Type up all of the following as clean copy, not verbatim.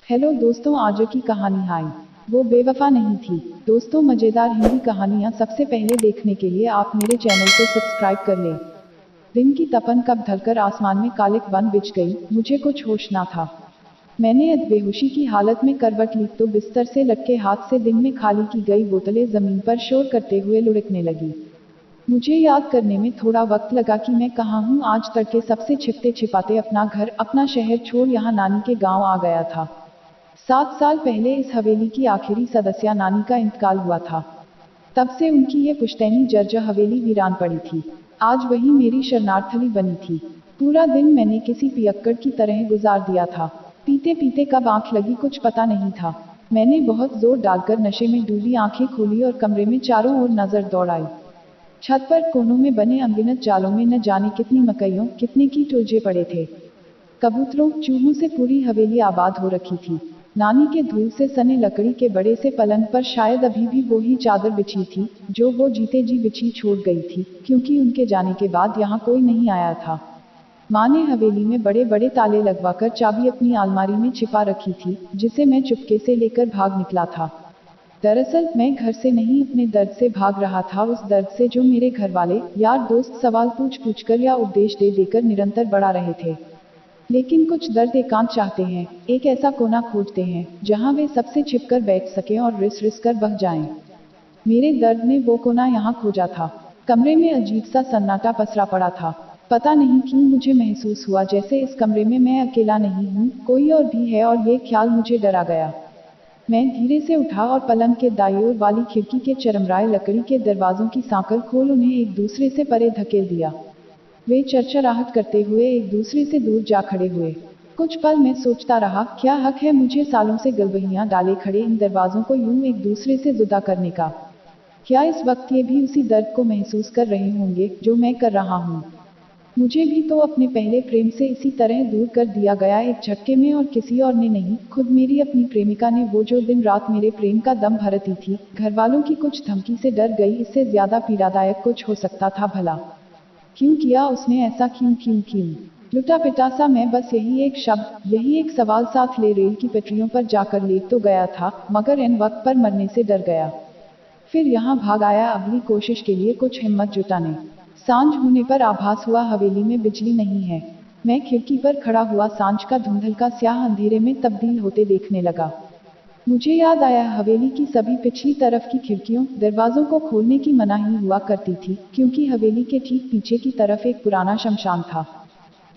Hello दोस्तों, आज की कहानी हाय वो बेवफा नहीं थी। दोस्तों, मजेदार हिंदी कहानियाँ सबसे पहले देखने के लिए आप मेरे चैनल को सब्सक्राइब कर लें। दिन की तपन कब ढलकर आसमान में कालिक बन बिछ गई, मुझे कुछ होश ना था। मैंने बेहोशी की हालत में करवट ली तो बिस्तर से लटके हाथ से दिन में खाली की गई बोतलें जमीन पर शोर करते हुए लुढ़कने लगी। मुझे याद करने में थोड़ा वक्त लगा कि मैं कहाँ हूँ। आज तड़के सबसे छिपते छिपाते अपना घर, अपना शहर छोड़ यहाँ नानी के गांव आ गया था। 7 साल पहले इस हवेली की आखिरी सदस्य नानी का इंतकाल हुआ था। तब से उनकी ये पुश्तैनी जर्जर हवेली वीरान पड़ी थी। आज वही मेरी शरणार्थली बनी थी। पूरा दिन मैंने किसी पियक्कड़ की तरह गुजार दिया था। पीते पीते कब आंख लगी कुछ पता नहीं था। मैंने बहुत जोर डालकर नशे में डूबी आंखें खोली और कमरे में चारों ओर नजर दौड़ाई। छत पर कोनों में बने अनगिनत जालों में न जाने कितनी मकइयों, कितने कीट उलझे पड़े थे। कबूतरों, चूहों से पूरी हवेली आबाद हो रखी थी। नानी के धूल से सने लकड़ी के बड़े से पलंग पर शायद अभी भी वो ही चादर बिछी थी, जो वो जीते जी बिछी छोड़ गई थी, क्योंकि उनके जाने के बाद यहाँ कोई नहीं आया था। माँ ने हवेली में बड़े बड़े ताले लगवाकर चाबी अपनी अलमारी में छिपा रखी थी, जिसे मैं चुपके से लेकर भाग निकला था। दरअसल मैं घर से नहीं, अपने दर्द से भाग रहा था, उस दर्द से जो मेरे घर वाले, यार दोस्त सवाल पूछ पूछ कर या उपदेश दे देकर निरंतर बढ़ा रहे थे। लेकिन कुछ दर्द एकांत चाहते हैं, एक ऐसा कोना खोजते हैं जहां वे सबसे छिपकर बैठ सकें और रिस रिस कर बह जाएं। मेरे दर्द ने वो कोना यहाँ खोजा था। कमरे में अजीब सा सन्नाटा पसरा पड़ा था। पता नहीं क्यों मुझे महसूस हुआ जैसे इस कमरे में मैं अकेला नहीं हूँ, कोई और भी है, और ये ख्याल मुझे डरा गया। मैं धीरे से उठा और पलंग के दाईं ओर वाली खिड़की के चरमराए लकड़ी के दरवाजों की सांकल खोल उन्हें एक दूसरे से परे धकेल दिया। वे चरचराहट करते हुए एक दूसरे से दूर जा खड़े हुए। कुछ पल मैं सोचता रहा, क्या हक है मुझे सालों से गलबहियां डाले खड़े इन दरवाजों को यूं एक दूसरे से जुदा करने का। क्या इस वक्त ये भी उसी दर्द को महसूस कर रहे होंगे जो मैं कर रहा हूँ। मुझे भी तो अपने पहले प्रेम से इसी तरह दूर कर दिया गया, एक झटके में, और किसी और ने नहीं, खुद मेरी अपनी प्रेमिका ने, वो जो दिन रात मेरे प्रेम का दम भरती थी। घर वालों की कुछ धमकी से डर गई, इससे ज्यादा पीड़ादायक कुछ हो सकता था भला? क्यों किया उसने ऐसा, क्यों क्यों क्यों? लुटा पिटा सा मैं बस यही एक शब्द, यही एक सवाल साथ ले रेल की पटरियों पर जाकर लेट तो गया था, मगर इन वक्त पर मरने से डर गया। फिर यहाँ भाग आया अगली कोशिश के लिए कुछ हिम्मत जुटाने। सांझ होने पर आभास हुआ हवेली में बिजली नहीं है। मैं खिड़की पर खड़ा हुआ सांझ का धुंधल का स्याह अंधेरे में तब्दील होते देखने लगा। मुझे याद आया, हवेली की सभी पिछली तरफ की खिड़कियों, दरवाजों को खोलने की मनाही हुआ करती थी, क्योंकि हवेली के ठीक पीछे की तरफ एक पुराना शमशान था।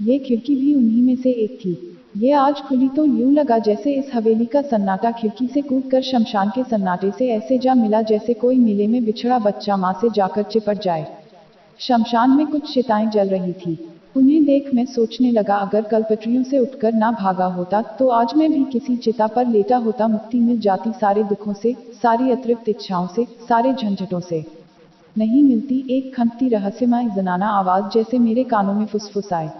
ये खिड़की भी उन्हीं में से एक थी। ये आज खुली तो यूं लगा जैसे इस हवेली का सन्नाटा खिड़की से कूदकर शमशान के सन्नाटे से ऐसे जा मिला जैसे कोई मेले में बिछड़ा बच्चा माँ से जाकर चिपट जाए। शमशान में कुछ चिताएं जल रही थी। उन्हें देख मैं सोचने लगा, अगर कल पटरियों से उठकर ना भागा होता तो आज मैं भी किसी चिता पर लेटा होता, मुक्ति मिल जाती सारे दुखों से, सारी अतृप्त इच्छाओं से, सारे झंझटों से। नहीं मिलती। एक खंगती रहस्यमय जनाना आवाज जैसे मेरे कानों में फुसफुसाए।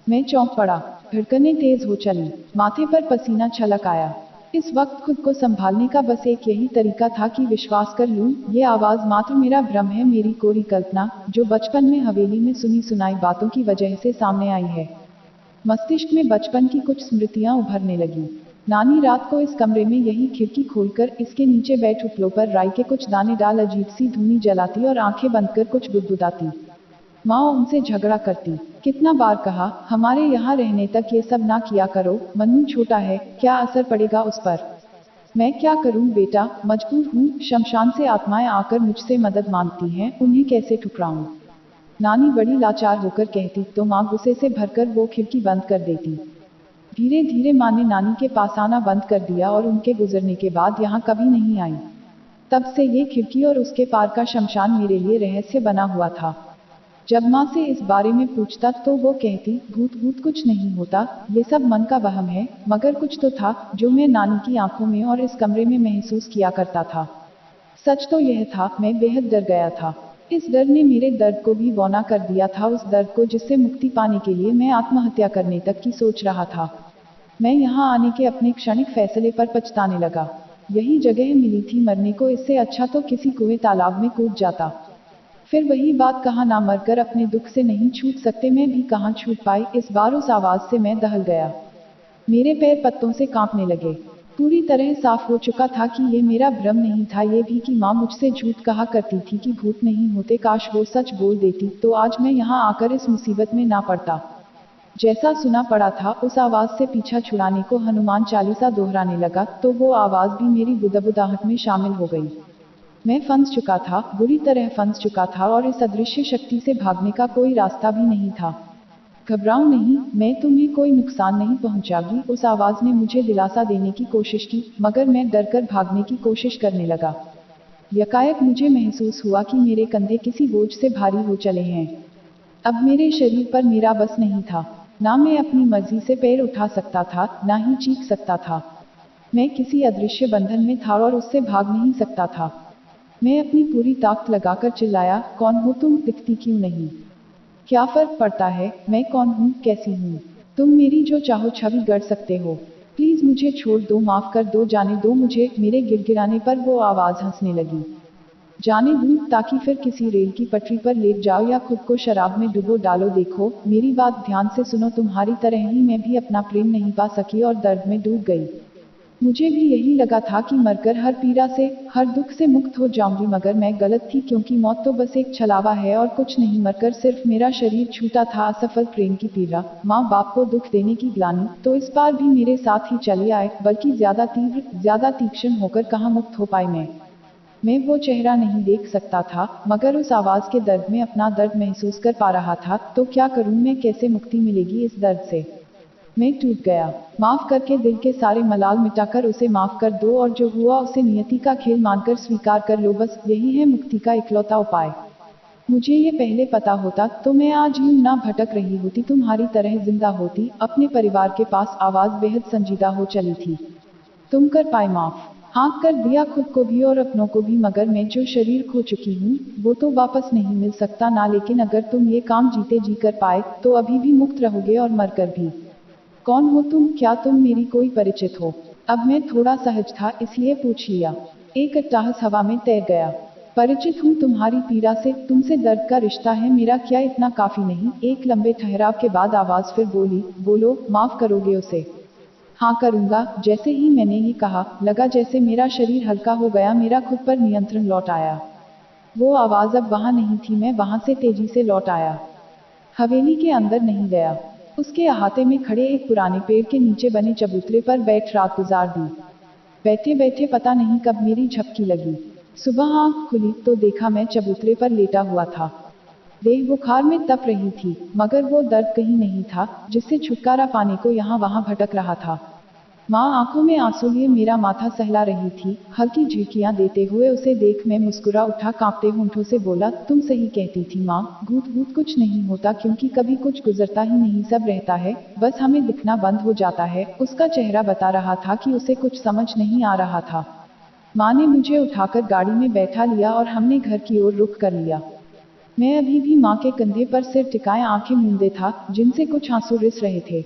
मैं चौंक पड़ा। धड़कनें तेज हो चली, माथे पर पसीना छलक आया। इस वक्त खुद को संभालने का बस एक यही तरीका था कि विश्वास कर लूं, ये आवाज मात्र मेरा भ्रम है, मेरी कोरी कल्पना, जो बचपन में हवेली में सुनी सुनाई बातों की वजह से सामने आई है। मस्तिष्क में बचपन की कुछ स्मृतियां उभरने लगी। नानी रात को इस कमरे में यही खिड़की खोलकर, इसके नीचे बैठ उपलों पर राई के कुछ दाने डाल अजीब सी धुनी जलाती और आंखें बंद कर कुछ बुदबुदाती। माँ उनसे झगड़ा करती। कितना बार कहा, हमारे यहाँ रहने तक ये सब ना किया करो, मन्नू छोटा है, क्या असर पड़ेगा उस पर। मैं क्या करूं बेटा, मजबूर हूँ। शमशान से आत्माएं आकर मुझसे मदद मांगती हैं, उन्हें कैसे ठुकराऊं। नानी बड़ी लाचार होकर कहती तो माँ गुस्से से भरकर वो खिड़की बंद कर देती। धीरे धीरे माँ ने नानी के पास आना बंद कर दिया और उनके गुजरने के बाद यहाँ कभी नहीं आई। तब से ये खिड़की और उसके पार का शमशान मेरे लिए रहस्य बना हुआ था। जब माँ से इस बारे में पूछता तो वो कहती, भूत भूत कुछ नहीं होता, ये सब मन का वहम है, मगर कुछ तो था जो मैं नानी की आंखों में और इस कमरे में महसूस किया करता था। सच तो यह था, मैं बेहद डर गया था। इस डर ने मेरे दर्द को भी बौना कर दिया था, उस दर्द को जिससे मुक्ति पाने के लिए मैं आत्महत्या करने तक की सोच रहा था। मैं यहाँ आने के अपने क्षणिक फैसले पर पछताने लगा। यही जगह मिली थी मरने को, इससे अच्छा तो किसी कुएं तालाब में कूद जाता। फिर वही बात, कहाँ ना मरकर अपने दुख से नहीं छूट सकते, मैं भी कहाँ छूट पाई। इस बार उस आवाज से मैं दहल गया। मेरे पैर पत्तों से कांपने लगे। पूरी तरह साफ हो चुका था कि ये मेरा भ्रम नहीं था, ये भी कि माँ मुझसे झूठ कहा करती थी कि भूत नहीं होते। काश वो सच बोल देती तो आज मैं यहाँ आकर इस मुसीबत में ना पड़ता। जैसा सुना पड़ा था उस आवाज से पीछा छुड़ाने को हनुमान चालीसा दोहराने लगा तो वो आवाज भी मेरी बुदबुदाहट में शामिल हो गई। मैं फंस चुका था, बुरी तरह फंस चुका था और इस अदृश्य शक्ति से भागने का कोई रास्ता भी नहीं था। घबराओ नहीं, मैं तुम्हें कोई नुकसान नहीं पहुंचाऊंगी, उस आवाज ने मुझे दिलासा देने की कोशिश की, मगर मैं डरकर भागने की कोशिश करने लगा। यकायक मुझे महसूस हुआ कि मेरे कंधे किसी बोझ से भारी हो चले हैं। अब मेरे शरीर पर मेरा बस नहीं था। ना मैं अपनी मर्जी से पैर उठा सकता था, ना ही चीख सकता था। मैं किसी अदृश्य बंधन में था और उससे भाग नहीं सकता था। मैं अपनी पूरी ताकत लगाकर चिल्लाया, कौन हो तुम, दिखती क्यों नहीं? क्या फर्क पड़ता है मैं कौन हूँ, कैसी हूँ? तुम मेरी जो चाहो छवि गढ़ सकते हो। प्लीज मुझे छोड़ दो, माफ कर दो, जाने दो मुझे। मेरे गिड़गिड़ाने पर वो आवाज हंसने लगी। जाने दूं ताकि फिर किसी रेल की पटरी पर लेट जाओ या खुद को शराब में डुबो डालो। देखो मेरी बात ध्यान से सुनो, तुम्हारी तरह ही मैं भी अपना प्रेम नहीं पा सकी और दर्द में डूब गई। मुझे भी यही लगा था कि मरकर हर पीड़ा से, हर दुख से मुक्त हो जाऊंगी, मगर मैं गलत थी, क्योंकि मौत तो बस एक छलावा है और कुछ नहीं। मरकर सिर्फ मेरा शरीर छूटा था असफल प्रेम की पीड़ा, माँ बाप को दुख देने की ग्लानि, तो इस बार भी मेरे साथ ही चली आए, बल्कि ज्यादा तीव्र, ज्यादा तीक्ष्ण होकर। कहाँ मुक्त हो पाई मैं वो चेहरा नहीं देख सकता था, मगर उस आवाज के दर्द में अपना दर्द महसूस कर पा रहा था। तो क्या करूं मैं, कैसे मुक्ति मिलेगी इस दर्द से? मैं टूट गया। माफ करके दिल के सारे मलाल मिटाकर उसे माफ कर दो और जो हुआ उसे नियति का खेल मानकर स्वीकार कर लो। बस यही है मुक्ति का इकलौता उपाय। मुझे ये पहले पता होता तो मैं आज यूं ना भटक रही होती, तुम्हारी तरह जिंदा होती, अपने परिवार के पास। आवाज बेहद संजीदा हो चली थी। तुम कर पाए माफ? हाँ कर दिया, खुद को भी और अपनों को भी, मगर मैं जो शरीर खो चुकी हूँ वो तो वापस नहीं मिल सकता ना। लेकिन अगर तुम ये काम जीते जी कर पाए तो अभी भी मुक्त रहोगे और मरकर भी। कौन हो तुम, क्या तुम मेरी कोई परिचित हो? अब मैं थोड़ा सहज था इसलिए पूछ लिया। एक अट्टहास हवा में तैर गया। परिचित हूँ तुम्हारी पीड़ा से, तुमसे दर्द का रिश्ता है मेरा, क्या इतना काफी नहीं? एक लंबे ठहराव के बाद आवाज फिर बोली, बोलो, माफ करोगे उसे? हाँ करूंगा। जैसे ही मैंने ये कहा, लगा जैसे मेरा शरीर हल्का हो गया, मेरा खुद पर नियंत्रण लौट आया। वो आवाज अब वहां नहीं थी, मैं वहां से तेजी से लौट आया। हवेली के अंदर नहीं गया। उसके अहाते में खड़े एक पुराने पेड़ के नीचे बने चबूतरे पर बैठ रात गुजार दी। बैठे बैठे पता नहीं कब मेरी झपकी लगी। सुबह आंख खुली तो देखा मैं चबूतरे पर लेटा हुआ था। देह बुखार में तप रही थी, मगर वो दर्द कहीं नहीं था जिससे छुटकारा पाने को यहाँ वहाँ भटक रहा था। माँ आंखों में आंसू लिए मेरा माथा सहला रही थी, हल्की झिड़कियां देते हुए उसे देख मैं मुस्कुरा उठा, कांपते होंठों से बोला, तुम सही कहती थी माँ, भूत भूत कुछ नहीं होता, क्योंकि कभी कुछ गुजरता ही नहीं, सब रहता है, बस हमें दिखना बंद हो जाता है। उसका चेहरा बता रहा था कि उसे कुछ समझ नहीं आ रहा था। माँ ने मुझे उठाकर गाड़ी में बैठा लिया और हमने घर की ओर रुख कर लिया। मैं अभी भी माँ के कंधे पर सिर टिकाए आंखें मूंदे था, जिनसे कुछ आंसू रिस रहे थे।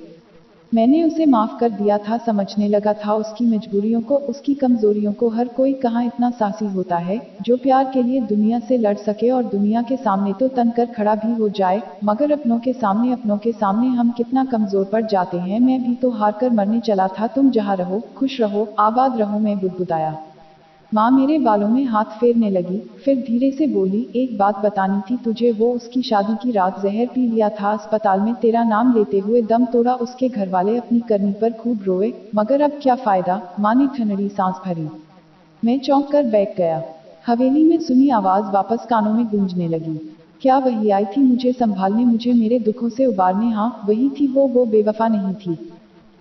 मैंने उसे माफ कर दिया था, समझने लगा था उसकी मजबूरियों को, उसकी कमजोरियों को। हर कोई कहाँ इतना साहसी होता है जो प्यार के लिए दुनिया से लड़ सके और दुनिया के सामने तो तन कर खड़ा भी हो जाए, मगर अपनों के सामने हम कितना कमजोर पड़ जाते हैं। मैं भी तो हार कर मरने चला था। तुम जहाँ रहो, खुश रहो, आबाद रहो, मैं बुदबुदाया। माँ मेरे बालों में हाथ फेरने लगी, फिर धीरे से बोली, एक बात बतानी थी तुझे, वो उसकी शादी की रात जहर पी लिया था अस्पताल में, तेरा नाम लेते हुए दम तोड़ा। उसके घर वाले अपनी करनी पर खूब रोए, मगर अब क्या फायदा? माँ ने ठंडी सांस भरी। मैं चौंक कर बैठ गया। हवेली में सुनी आवाज वापस कानों में गूंजने लगी। क्या वही आई थी मुझे संभालने, मुझे मेरे दुखों से उबारने? हाँ वही थी, वो बेवफा नहीं थी।